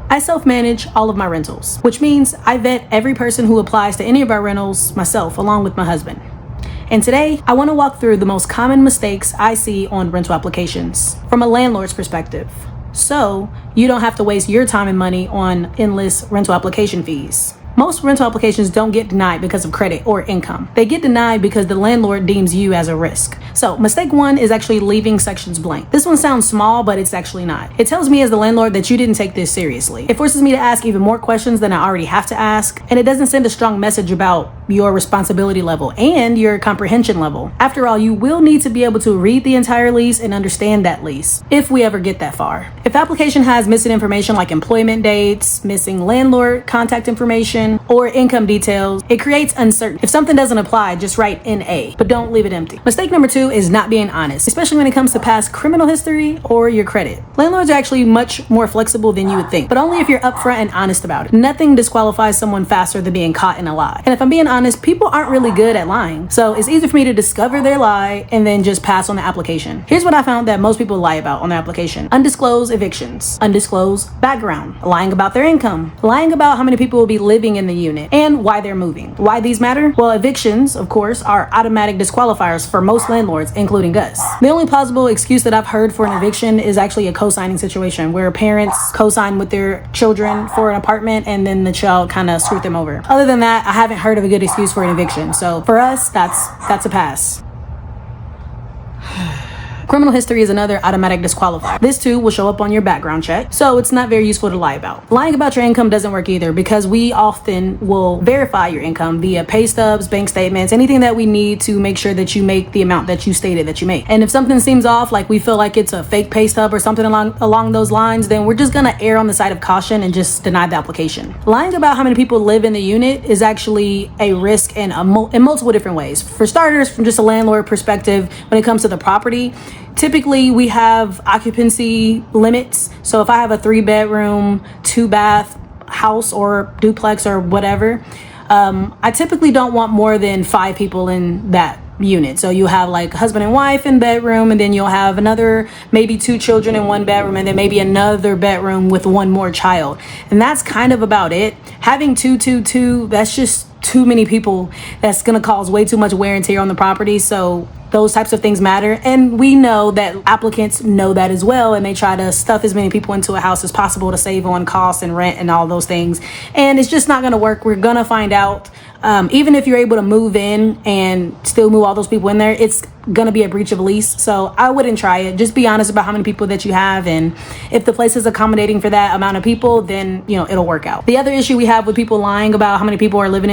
I self-manage all of my rentals, which means I vet every person who applies to any of our rentals myself, along with my husband. And today, I want to walk through the most common mistakes I see on rental applications from a landlord's perspective, so you don't have to waste your time and money on endless rental application fees. Most rental applications don't get denied because of credit or income. They get denied because the landlord deems you as a risk. So mistake one is actually leaving sections blank. This one sounds small, but it's actually not. It tells me as the landlord that you didn't take this seriously. It forces me to ask even more questions than I already have to ask, and it doesn't send a strong message about your responsibility level and your comprehension level. After all, you will need to be able to read the entire lease and understand that lease, if we ever get that far. If the application has missing information like employment dates, missing landlord contact information, or income details, it creates uncertainty. If something doesn't apply, just write NA, but don't leave it empty. Mistake number two is not being honest, especially when it comes to past criminal history or your credit. Landlords are actually much more flexible than you would think, but only if you're upfront and honest about it. Nothing disqualifies someone faster than being caught in a lie. And if I'm being honest, people aren't really good at lying. So it's easy for me to discover their lie and then just pass on the application. Here's what I found that most people lie about on their application: undisclosed evictions, undisclosed background, lying about their income, lying about how many people will be living in the unit, and why they're moving. Why these matter? Well, evictions, of course, are automatic disqualifiers for most landlords, including us. The only plausible excuse that I've heard for an eviction is actually a co-signing situation where parents co-sign with their children for an apartment and then the child kind of screwed them over. Other than that, I haven't heard of a good excuse for an eviction. So for us, that's a pass. Criminal history is another automatic disqualifier. This too will show up on your background check, so it's not very useful to lie about. Lying about your income doesn't work either, because we often will verify your income via pay stubs, bank statements, anything that we need to make sure that you make the amount that you stated that you make. And if something seems off, like we feel like it's a fake pay stub or something along those lines, then we're just gonna err on the side of caution and just deny the application. Lying about how many people live in the unit is actually a risk in multiple different ways. For starters, from just a landlord perspective, when it comes to the property, typically we have occupancy limits. So if I have a 3-bedroom, 2-bath house or duplex or whatever, I typically don't want more than 5 people in that unit. So you have like husband and wife in bedroom, and then you'll have another, maybe 2 children in 1 bedroom, and then maybe another bedroom with 1 more child. And that's kind of about it. Having 2, that's just too many people. That's gonna cause way too much wear and tear on the property. So those types of things matter, and we know that applicants know that as well, and they try to stuff as many people into a house as possible to save on costs and rent and all those things, and it's just not going to work. We're gonna find out. Even if you're able to move in and still move all those people in there, it's gonna be a breach of lease. So I wouldn't try it. Just be honest about how many people that you have, and if the place is accommodating for that amount of people, then it'll work out. The other issue we have with people lying about how many people are living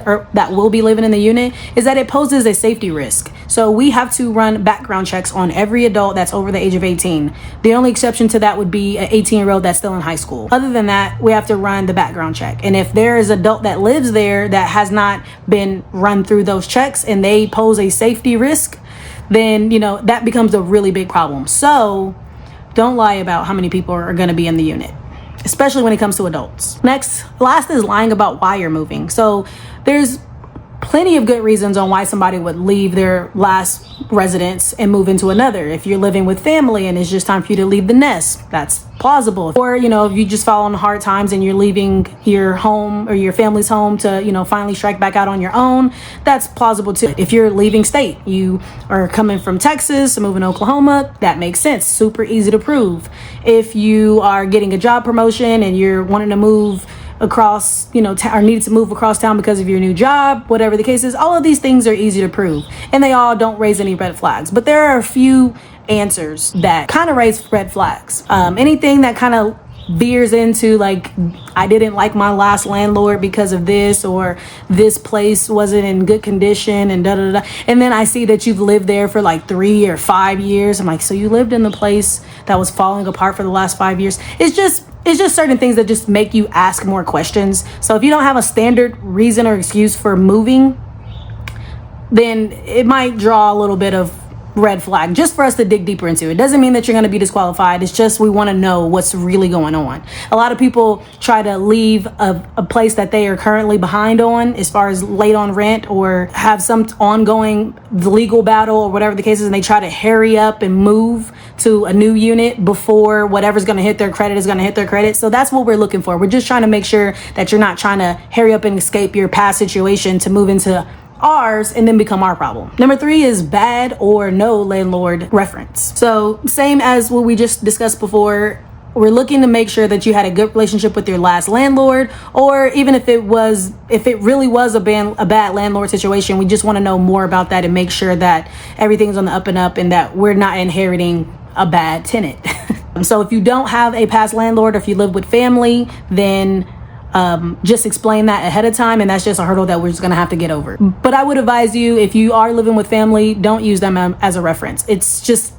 or that will be living in the unit is that it poses a safety risk. So we have to run background checks on every adult that's over the age of 18. The only exception to that would be an 18-year-old that's still in high school. Other than that, we have to run the background check. And if there is an adult that lives there that has not been run through those checks and they pose a safety risk, then that becomes a really big problem. So don't lie about how many people are going to be in the unit, especially when it comes to adults. Last is lying about why you're moving. So there's plenty of good reasons on why somebody would leave their last residence and move into another. If you're living with family and it's just time for you to leave the nest, that's plausible. Or if you just fall on hard times and you're leaving your home or your family's home to finally strike back out on your own, that's plausible too. If you're leaving state, you are coming from Texas and moving to Oklahoma, that makes sense. Super easy to prove. If you are getting a job promotion and you're wanting to move across, or needed to move across town because of your new job, whatever the case is, all of these things are easy to prove, and they all don't raise any red flags. But there are a few answers that kind of raise red flags. Anything that kind of veers into like, I didn't like my last landlord because of this, or this place wasn't in good condition, and and then I see that you've lived there for like 3 or 5 years. I'm like, so you lived in the place that was falling apart for the last 5 years? It's just certain things that just make you ask more questions. So if you don't have a standard reason or excuse for moving, then it might draw a little bit of red flag just for us to dig deeper into. It doesn't mean that you're going to be disqualified. It's just we want to know what's really going on. A lot of people try to leave a place that they are currently behind on as far as late on rent or have some ongoing legal battle or whatever the case is, and they try to hurry up and move to a new unit before whatever's going to hit their credit is going to hit their credit. So that's what we're looking for. We're just trying to make sure that you're not trying to hurry up and escape your past situation to move into ours and then become our problem. Number 3 is bad or no landlord reference. So same as what we just discussed before, we're looking to make sure that you had a good relationship with your last landlord, or even if it really was a bad landlord situation, we just want to know more about that and make sure that everything's on the up and up and that we're not inheriting a bad tenant. So if you don't have a past landlord, or if you live with family, then just explain that ahead of time, and that's just a hurdle that we're just gonna have to get over. But I would advise you, if you are living with family, don't use them as a reference. It's just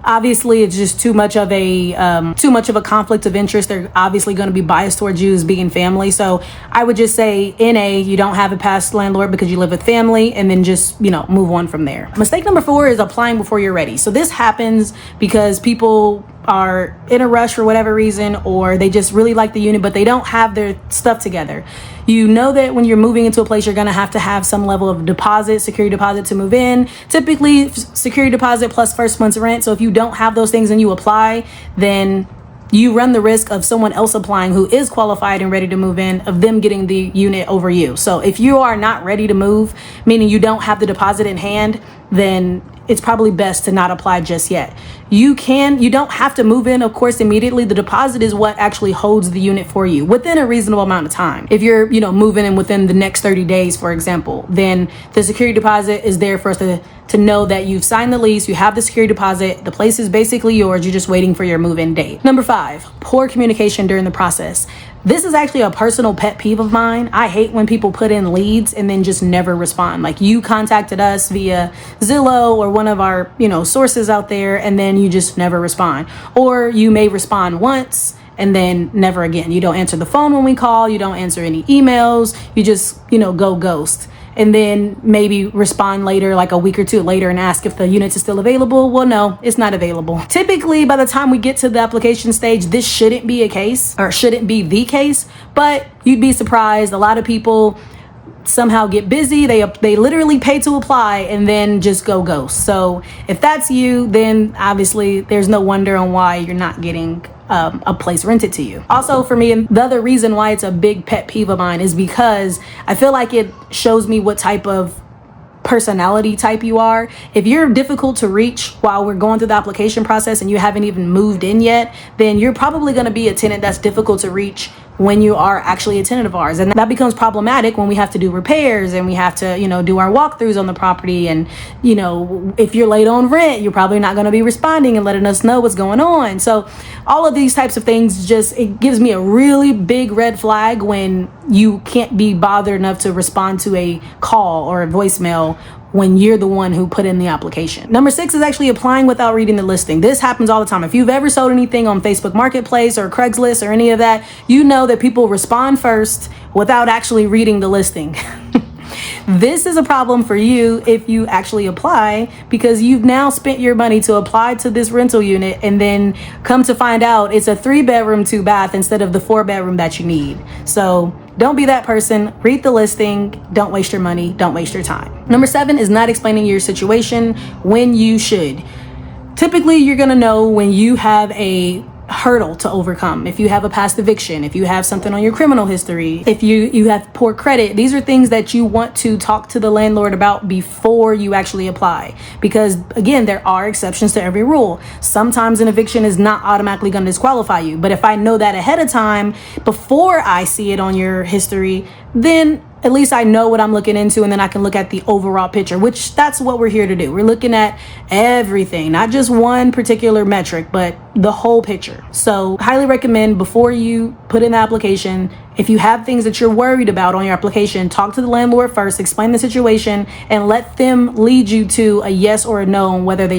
obviously it's just too much of a conflict of interest. They're obviously going to be biased towards you as being family. So I would just say you don't have a past landlord because you live with family, and then just move on from there. Mistake number 4 is applying before you're ready. So this happens because people are in a rush for whatever reason, or they just really like the unit but they don't have their stuff together. You know that when you're moving into a place, you're going to have some level of deposit, security deposit to move in. Typically security deposit plus first month's rent. So if you don't have those things and you apply, then you run the risk of someone else applying who is qualified and ready to move in, of them getting the unit over you. So if you are not ready to move, meaning you don't have the deposit in hand, then it's probably best to not apply just yet. You don't have to move in, of course, immediately. The deposit is what actually holds the unit for you within a reasonable amount of time. If you're, moving in within the next 30 days, for example, then the security deposit is there for us to know that you've signed the lease, you have the security deposit, the place is basically yours, you're just waiting for your move-in date. Number 5, poor communication during the process. This is actually a personal pet peeve of mine. I hate when people put in leads and then just never respond. Like, you contacted us via Zillow or one of our, sources out there, and then you just never respond. Or you may respond once and then never again. You don't answer the phone when we call, you don't answer any emails, you just, go ghost. And then maybe respond later, like a week or 2 later, and ask if the unit is still available. Well, no, it's not available. Typically, by the time we get to the application stage, this shouldn't be the case, but you'd be surprised. A lot of people somehow get busy. They literally pay to apply and then just go ghost. So if that's you, then obviously there's no wonder on why you're not getting a place rented to you. Also, for me, the other reason why it's a big pet peeve of mine is because I feel like it shows me what type of personality type you are. If you're difficult to reach while we're going through the application process and you haven't even moved in yet, then you're probably going to be a tenant that's difficult to reach when you are actually a tenant of ours. And that becomes problematic when we have to do repairs and we have to, do our walkthroughs on the property. And, if you're late on rent, you're probably not going to be responding and letting us know what's going on. So all of these types of things, it gives me a really big red flag when you can't be bothered enough to respond to a call or a voicemail when you're the one who put in the application. Number 6 is actually applying without reading the listing. This happens all the time. If you've ever sold anything on Facebook Marketplace or Craigslist or any of that, you know that people respond first without actually reading the listing. This is a problem for you if you actually apply, because you've now spent your money to apply to this rental unit and then come to find out it's a 3-bedroom, 2-bath instead of the 4-bedroom that you need. So don't be that person. Read the listing. Don't waste your money. Don't waste your time. Number 7 is not explaining your situation when you should. Typically, you're going to know when you have a hurdle to overcome. If you have a past eviction, if you have something on your criminal history, if you have poor credit, these are things that you want to talk to the landlord about before you actually apply. Because again, there are exceptions to every rule. Sometimes an eviction is not automatically going to disqualify you. But if I know that ahead of time, before I see it on your history, then at least I know what I'm looking into, and then I can look at the overall picture, which that's what we're here to do. We're looking at everything, not just one particular metric, but the whole picture. So highly recommend, before you put in the application, if you have things that you're worried about on your application, talk to the landlord first, explain the situation, and let them lead you to a yes or a no on whether you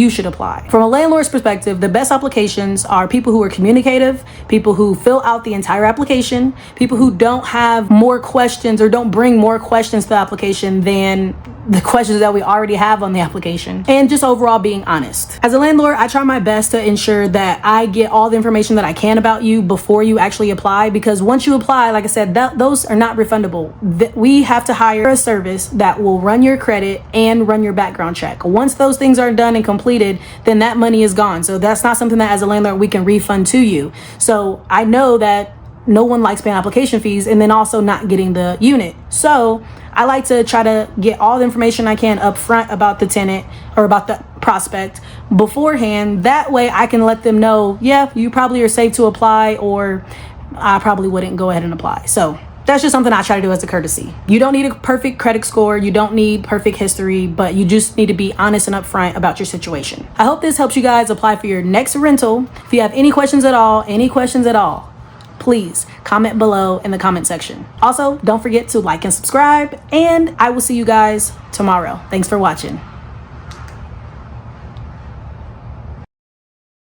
should apply. From a landlord's perspective, the best applications are people who are communicative, people who fill out the entire application, people who don't have more questions or don't bring more questions to the application than the questions that we already have on the application, and just overall being honest. As a landlord, I try my best to ensure that I get all the information that I can about you before you actually apply, because once you apply, like I said, those are not refundable. We have to hire a service that will run your credit and run your background check. Once those things are done and completed, then that money is gone. So that's not something that as a landlord we can refund to you. So I know that no one likes paying application fees and then also not getting the unit. So I like to try to get all the information I can up front about the tenant or about the prospect beforehand. That way I can let them know, yeah, you probably are safe to apply, or I probably wouldn't go ahead and apply. So that's just something I try to do as a courtesy. You don't need a perfect credit score. You don't need perfect history, but you just need to be honest and upfront about your situation. I hope this helps you guys apply for your next rental. If you have any questions at all, please comment below in the comment section. Also, don't forget to like and subscribe, and I will see you guys tomorrow. Thanks for watching.